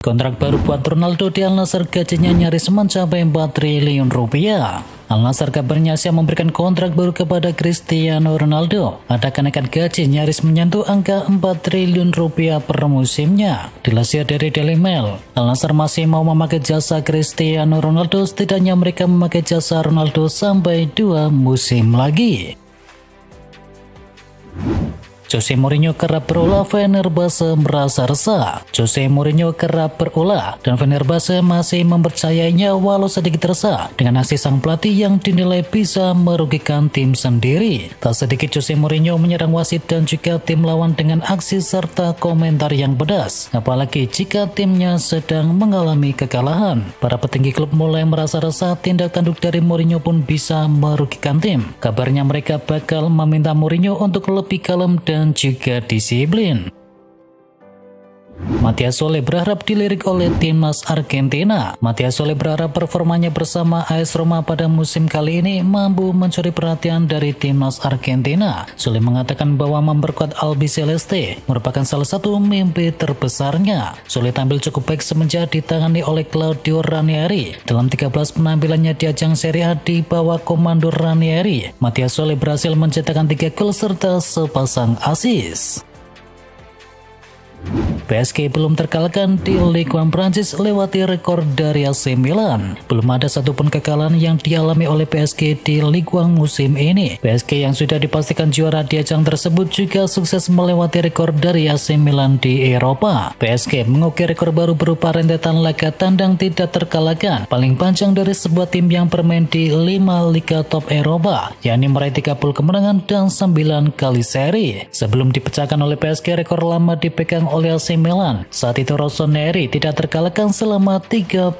Kontrak baru buat Ronaldo di Al Nassr gajinya nyaris mencapai 4 triliun rupiah. Al Nassr kabarnya siap memberikan kontrak baru kepada Cristiano Ronaldo. Ada kenaikan gaji nyaris menyentuh angka 4 triliun rupiah per musimnya. Dilansir dari Daily Mail, Al Nassr masih mau memakai jasa Cristiano Ronaldo, setidaknya mereka memakai jasa Ronaldo sampai 2 musim lagi. Jose Mourinho kerap berulah, Fenerbahce merasa resah. Jose Mourinho kerap berulah dan Fenerbahce masih mempercayainya walau sedikit resah dengan aksi sang pelatih yang dinilai bisa merugikan tim sendiri. Tak sedikit Jose Mourinho menyerang wasit dan juga tim lawan dengan aksi serta komentar yang pedas, apalagi jika timnya sedang mengalami kekalahan. Para petinggi klub mulai merasa resah tindak tanduk dari Mourinho pun bisa merugikan tim. Kabarnya mereka bakal meminta Mourinho untuk lebih kalem dan juga disiplin. Matias Soler berharap dilirik oleh timnas Argentina. Matias Soler berharap performanya bersama AS Roma pada musim kali ini mampu mencuri perhatian dari timnas Argentina. Soler mengatakan bahwa memperkuat Albiceleste merupakan salah satu mimpi terbesarnya. Soler tampil cukup baik semenjak ditangani oleh Claudio Ranieri. Dalam 13 penampilannya di ajang Serie A di bawah komando Ranieri, Matias Soler berhasil mencetakkan 3 gol serta sepasang assist. PSG belum terkalahkan di Ligue 1 Prancis lewati rekor dari AC Milan. Belum ada satupun kekalahan yang dialami oleh PSG di Ligue 1 musim ini. PSG yang sudah dipastikan juara di ajang tersebut juga sukses melewati rekor dari AC Milan di Eropa. PSG mengukir rekor baru berupa rentetan laga tandang tidak terkalahkan paling panjang dari sebuah tim yang bermain di 5 liga top Eropa, yakni meraih 30 kemenangan dan 9 kali seri. Sebelum dipecahkan oleh PSG, rekor lama dipegang oleh AC Milan. Saat itu Rossoneri tidak terkalahkan selama 38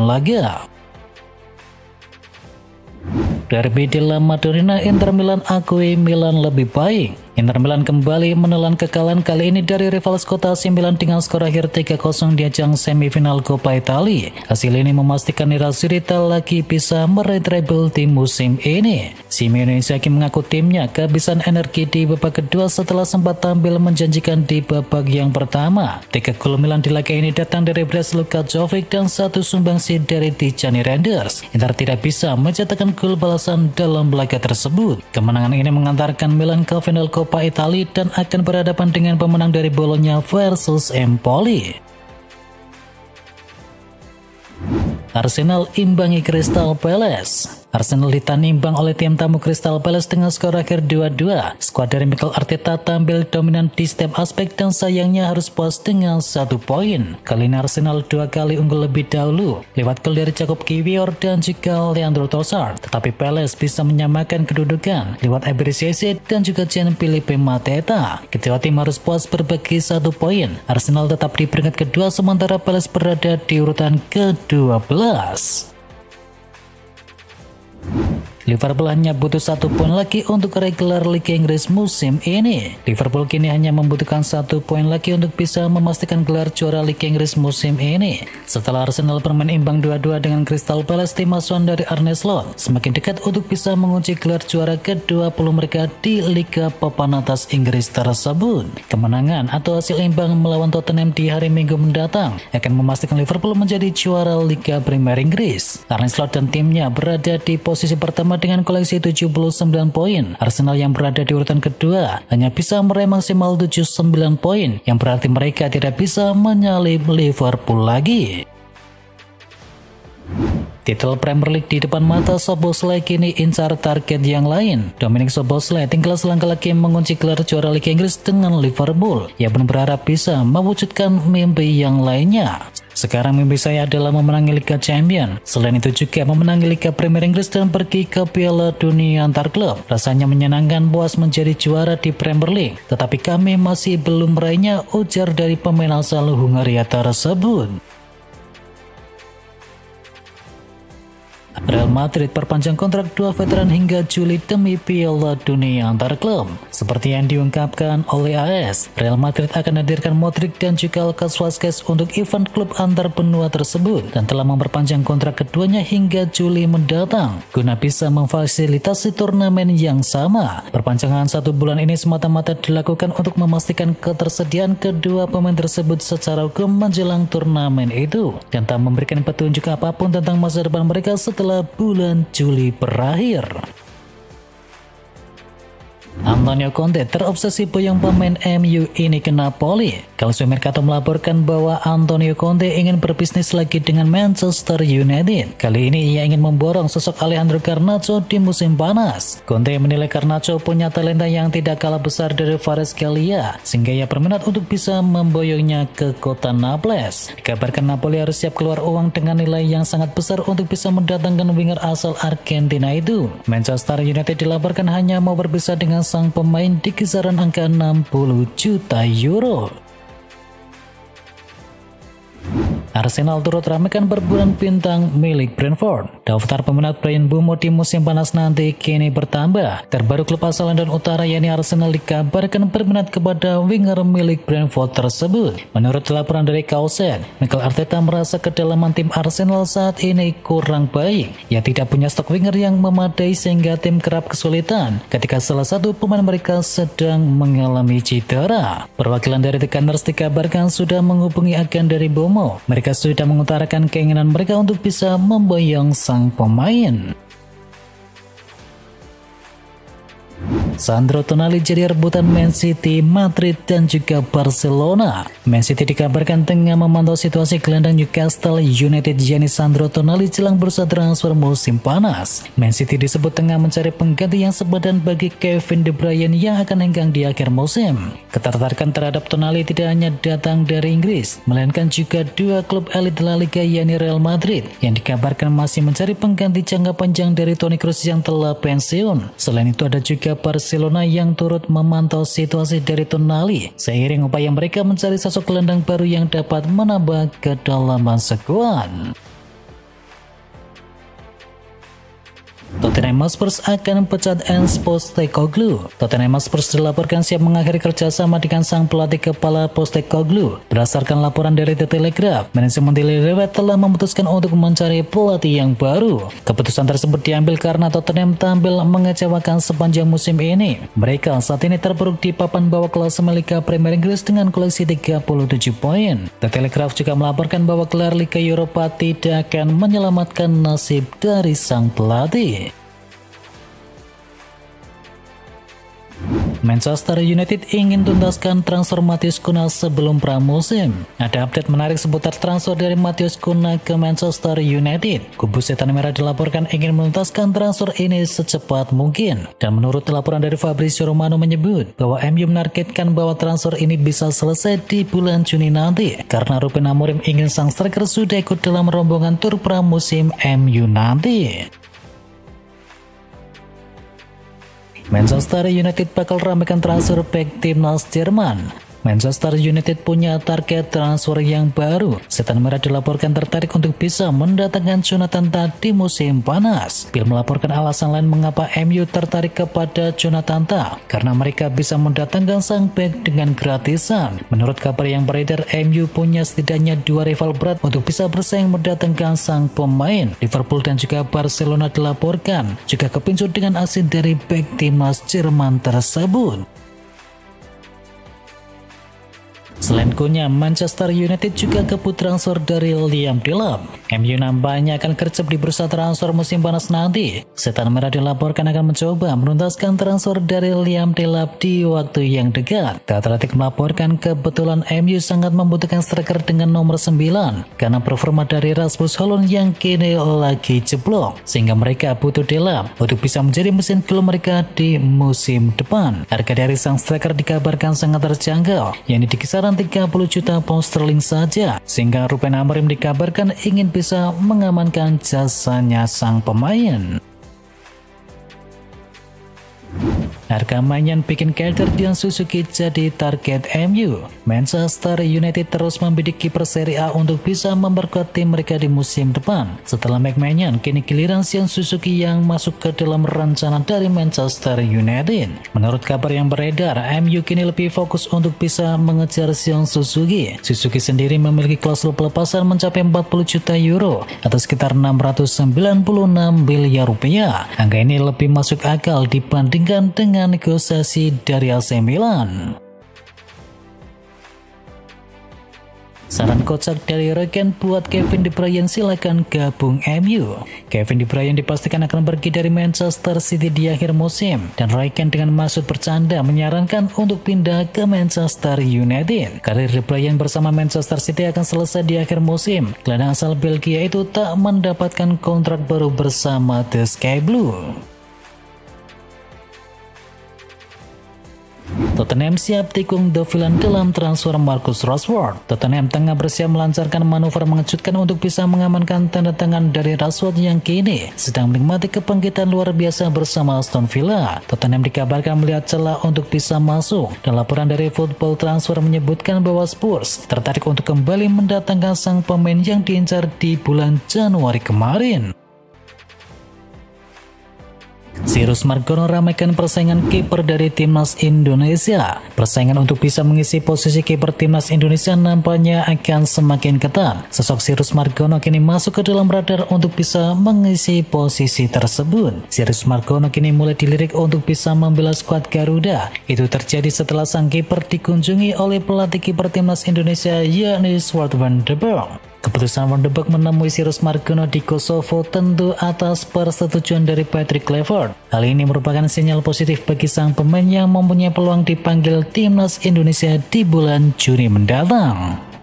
laga. Derby di La Madonnina, Inter Milan akui Milan lebih baik. Inter Milan kembali menelan kekalahan kali ini dari rival kota AC Milan dengan skor akhir 3-0 di ajang semifinal Coppa Italia. Hasil ini memastikan Nerazzurri tak lagi bisa meraih treble di musim ini. Simeone Inzaghi mengaku timnya kehabisan energi di babak kedua setelah sempat tampil menjanjikan di babak yang pertama. 3 gol Milan di laga ini datang dari Brace, Luka Jovic dan 1 sumbangsi dari Tijani Reinders. Inter tidak bisa mencetakkan gol balasan dalam laga tersebut. Kemenangan ini mengantarkan Milan ke final Coppa Italia dan akan berhadapan dengan pemenang dari Bologna versus Empoli. Arsenal imbangi Crystal Palace. Arsenal ditahan imbang oleh tim tamu Crystal Palace dengan skor akhir 2-2. Skuad dari Mikel Arteta tampil dominan di setiap aspek dan sayangnya harus puas dengan 1 poin. Kali ini Arsenal 2 kali unggul lebih dahulu lewat gol dari Jakub Kiwior dan juga Leandro Trossard. Tetapi Palace bisa menyamakan kedudukan lewat Eberechi Eze dan juga Gianfilippo Mateta. Kedua tim harus puas berbagi 1 poin. Arsenal tetap di peringkat kedua sementara Palace berada di urutan ke-12. Liverpool hanya butuh 1 poin lagi untuk regular Liga Inggris musim ini. Liverpool kini hanya membutuhkan 1 poin lagi untuk bisa memastikan gelar juara Liga Inggris musim ini. Setelah Arsenal bermain imbang 2-2 dengan Crystal Palace, tim asuhan dari Arne Slot semakin dekat untuk bisa mengunci gelar juara ke-20 mereka di Liga Papan atas Inggris tersebut. Kemenangan atau hasil imbang melawan Tottenham di hari Minggu mendatang akan memastikan Liverpool menjadi juara Liga Premier Inggris. Arne Slot dan timnya berada di posisi pertama dengan koleksi 79 poin. Arsenal yang berada di urutan kedua hanya bisa meraih maksimal 79 poin, yang berarti mereka tidak bisa menyalip Liverpool lagi. Titel Premier League di depan mata Szoboszlai kini incar target yang lain. Dominik Szoboszlai tinggal selangkah lagi mengunci gelar juara Liga Inggris dengan Liverpool. Ia pun berharap bisa mewujudkan mimpi yang lainnya. Sekarang mimpi saya adalah memenangi Liga Champions. Selain itu juga memenangi Liga Premier Inggris dan pergi ke Piala Dunia antar klub. Rasanya menyenangkan puas menjadi juara di Premier League. Tetapi kami masih belum meraihnya, ujar dari pemain asal Hungaria tersebut. Real Madrid perpanjang kontrak dua veteran hingga Juli demi Piala Dunia antar klub. Seperti yang diungkapkan oleh AS, Real Madrid akan hadirkan Modric dan juga Lucas Vazquez untuk event klub antar benua tersebut dan telah memperpanjang kontrak keduanya hingga Juli mendatang guna bisa memfasilitasi turnamen yang sama. Perpanjangan 1 bulan ini semata-mata dilakukan untuk memastikan ketersediaan kedua pemain tersebut secara hukum menjelang turnamen itu dan tak memberikan petunjuk apapun tentang masa depan mereka setelah bulan Juli berakhir. Antonio Conte terobsesi boyong pemain MU ini ke Napoli. Calcio Mercato melaporkan bahwa Antonio Conte ingin berbisnis lagi dengan Manchester United. Kali ini ia ingin memborong sosok Alejandro Garnacho di musim panas. Conte menilai Garnacho punya talenta yang tidak kalah besar dari Kvaratskhelia, sehingga ia berminat untuk bisa memboyongnya ke kota Naples. Dikabarkan Napoli harus siap keluar uang dengan nilai yang sangat besar untuk bisa mendatangkan winger asal Argentina itu. Manchester United dilaporkan hanya mau berpisah dengan sang pemain di kisaran angka 60 juta euro. Arsenal turut ramaikan berbulan bintang milik Brentford. Daftar peminat Bryan Mbeumo di musim panas nanti kini bertambah. Terbaru klub asal London Utara yakni Arsenal dikabarkan berminat kepada winger milik Brentford tersebut. Menurut laporan dari Kausen, Mikel Arteta merasa kedalaman tim Arsenal saat ini kurang baik. Ia tidak punya stok winger yang memadai sehingga tim kerap kesulitan ketika salah satu pemain mereka sedang mengalami cedera. Perwakilan dari The Gunners dikabarkan sudah menghubungi agen dari Mbeumo. Mereka sudah mengutarakan keinginan mereka untuk bisa memboyong sang pemain. Sandro Tonali jadi rebutan Man City, Madrid, dan juga Barcelona. Man City dikabarkan tengah memantau situasi gelandang Newcastle United yakni Sandro Tonali jelang bursa transfer musim panas. Man City disebut tengah mencari pengganti yang sepadan bagi Kevin De Bruyne yang akan henggang di akhir musim. Ketertarikan terhadap Tonali tidak hanya datang dari Inggris, melainkan juga dua klub elit La Liga yakni Real Madrid yang dikabarkan masih mencari pengganti jangka panjang dari Toni Kroos yang telah pensiun. Selain itu ada juga Barcelona yang turut memantau situasi dari Tonali seiring upaya mereka mencari sosok gelandang baru yang dapat menambah kedalaman skuad. Tottenham Hotspur akan pecat Ange Postecoglou. Tottenham Hotspur dilaporkan siap mengakhiri kerjasama dengan sang pelatih kepala Postecoglou. Berdasarkan laporan dari The Telegraph, manajemen Daily Red telah memutuskan untuk mencari pelatih yang baru. Keputusan tersebut diambil karena Tottenham tampil mengecewakan sepanjang musim ini. Mereka saat ini terpuruk di papan bawah klasemen Liga Premier Inggris dengan koleksi 37 poin. The Telegraph juga melaporkan bahwa gelar Liga Eropa tidak akan menyelamatkan nasib dari sang pelatih. Manchester United ingin tuntaskan transfer Matheus Cunha sebelum pramusim. Ada update menarik seputar transfer dari Matheus Cunha ke Manchester United. Kubu Setan Merah dilaporkan ingin menuntaskan transfer ini secepat mungkin. Dan menurut laporan dari Fabrizio Romano menyebut bahwa MU menargetkan bahwa transfer ini bisa selesai di bulan Juni nanti. Karena Ruben Amorim ingin sang striker sudah ikut dalam rombongan tur pramusim MU nanti. Manchester United bakal ramaikan transfer back timnas Jerman. Manchester United punya target transfer yang baru. Setan Merah dilaporkan tertarik untuk bisa mendatangkan Jonathan Tah di musim panas. Bill melaporkan alasan lain mengapa MU tertarik kepada Jonathan Tah, karena mereka bisa mendatangkan sang back dengan gratisan. Menurut kabar yang beredar, MU punya setidaknya dua rival berat untuk bisa bersaing mendatangkan sang pemain. Liverpool dan juga Barcelona dilaporkan juga kepincut dengan aksi dari back timnas Jerman tersebut. Selain Cunha, Manchester United juga kebut transfer dari Liam Delap. MU nampaknya akan gercep di bursa transfer musim panas nanti. Setan Merah dilaporkan akan mencoba menuntaskan transfer dari Liam Delap di waktu yang dekat. The Athletic melaporkan kebetulan MU sangat membutuhkan striker dengan nomor 9 karena performa dari Rasmus Hojlund yang kini lagi jeblok, sehingga mereka butuh Delap untuk bisa menjadi mesin gol mereka di musim depan. Harga dari sang striker dikabarkan sangat terjangkau, yakni di kisaran 30 juta pound sterling saja, sehingga Ruben Amorim dikabarkan ingin bisa mengamankan jasanya sang pemain. Harga mainan bikin Calder dan Suzuki jadi target MU. Manchester United terus membidik kiper Serie A untuk bisa memperkuat tim mereka di musim depan. Setelah McMahon, kini giliran Sion Suzuki yang masuk ke dalam rencana dari Manchester United. Menurut kabar yang beredar, MU kini lebih fokus untuk bisa mengejar Sion Suzuki. Suzuki sendiri memiliki klausul pelepasan mencapai 40 juta euro atau sekitar 696 miliar rupiah. Angka ini lebih masuk akal dibandingkan dengan negosiasi dari AC Milan. Saran kocak dari Regen buat Kevin De Bruyne, silakan gabung MU. Kevin De Bruyne dipastikan akan pergi dari Manchester City di akhir musim, dan Regen dengan maksud bercanda menyarankan untuk pindah ke Manchester United. Karir De Bruyne bersama Manchester City akan selesai di akhir musim. Gelandang asal Belgia itu tak mendapatkan kontrak baru bersama The Sky Blue. Tottenham siap tikung The Villain dalam transfer Marcus Rashford. Tottenham tengah bersiap melancarkan manuver mengejutkan untuk bisa mengamankan tanda tangan dari Rashford yang kini sedang menikmati kebangkitan luar biasa bersama Aston Villa. Tottenham dikabarkan melihat celah untuk bisa masuk, dan laporan dari Football Transfer menyebutkan bahwa Spurs tertarik untuk kembali mendatangkan sang pemain yang diincar di bulan Januari kemarin. Cyrus Margono ramaikan persaingan kiper dari Timnas Indonesia. Persaingan untuk bisa mengisi posisi kiper Timnas Indonesia nampaknya akan semakin ketat. Sosok Cyrus Margono kini masuk ke dalam radar untuk bisa mengisi posisi tersebut. Cyrus Margono kini mulai dilirik untuk bisa membela skuad Garuda. Itu terjadi setelah sang kiper dikunjungi oleh pelatih kiper Timnas Indonesia yakni Sjoerd van den Berg. Keputusan Van de Beek menemui Cyrus Margono di Kosovo tentu atas persetujuan dari Patrick Kluivert. Hal ini merupakan sinyal positif bagi sang pemain yang mempunyai peluang dipanggil Timnas Indonesia di bulan Juni mendatang.